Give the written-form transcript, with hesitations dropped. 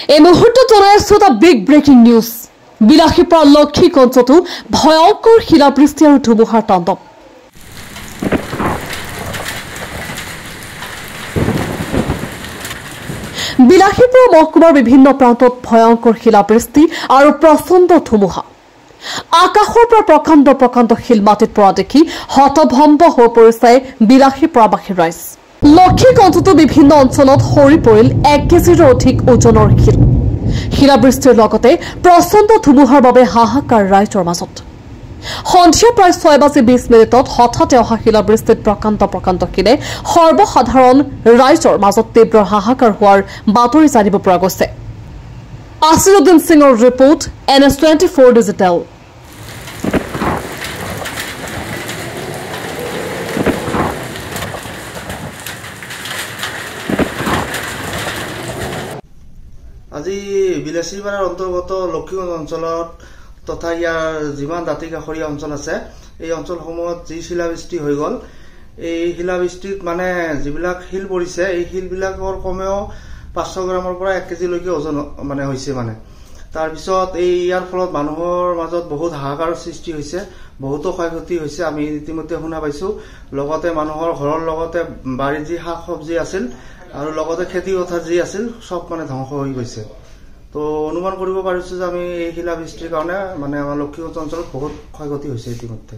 এই মুহূৰ্তত জনাই আছো এটা বিগ ব্ৰেকিং নিউজ। বিলাসীপাৰা লক্ষীগঞ্জতো ভয়ংকৰ শিলাবৃষ্টি আৰু ধুমুহাৰ তাণ্ডৱ। বিলাসীপাৰা মহকুমাৰ বিভিন্ন প্ৰান্তত ভয়ংকৰ শিলাবৃষ্টি আৰু প্ৰচণ্ড ধুমুহা। আকাশৰ পৰা প্ৰকাণ্ড প্ৰকাণ্ড শিল মাটিত পৰা দেখি হতভম্ব হৈ পৰিছে বিলাসীপাৰাবাসীৰ ৰাইজ। লক্ষীগঞ্জতো বিভিন্ন অঞ্চলত সৰি পৰিল 1 কেজিৰো অধিক ওজনৰ শিল। শিলাবৃষ্টিৰ লগতে প্ৰচণ্ড ধুমুহাৰ বাবে হাহাকাৰ ৰাইজৰ মাজত। সন্ধিয়া প্ৰায় 6:20 হঠাতে অহা শিলাবৃষ্টিত প্ৰকাণ্ড প্ৰকাণ্ড শিলে সৰ্বসাধাৰণ ৰাইজৰ মাজত তীব্ৰ হাহাকাৰ হোৱাৰ বাতৰি জানিব পৰা গৈছে। আসিৰুদ্দিন সিঙৰ ৰিপৰ্ট, NS24 ডিজিটেল। আজি বিলাসীপাৰাৰ অন্তৰ্গত লক্ষীগঞ্জ অঞ্চলত তথা ইয়াৰ যিমান দাঁতি কাষৰীয়া অঞ্চল আছে এই অঞ্চলসমূহত যি শিলাবৃষ্টি হৈ গ'ল, এই শিলাবৃষ্টিত মানে যিবিলাক শিল পৰিছে এই শিলবিলাকৰ কমেও 500 গ্ৰামৰ পৰা 1 কেজিলৈকে ওজন মানে হৈছে। মানে তাৰপিছত ইয়াৰ ফলত মানুহৰ মাজত বহুত হাহাকাৰৰ সৃষ্টি হৈছে, বহুতো ক্ষয়ক্ষতি হৈছে আমি ইতিমধ্যে শুনা পাইছো। লগতে মানুহৰ ঘৰৰ লগতে বাৰীত যি শাক চব্জি আছিল আৰু লগতে খেতি পথাৰ যি আছিল সব মানে ধ্বংস হৈ গৈছে। তো অনুমান কৰিব পাৰিছো যে আমি এই শিলাবৃষ্টিৰ কাৰণে মানে আমাৰ লক্ষীগঞ্জ অঞ্চলত বহুত ক্ষয়ক্ষতি হৈছে ইতিমধ্যে।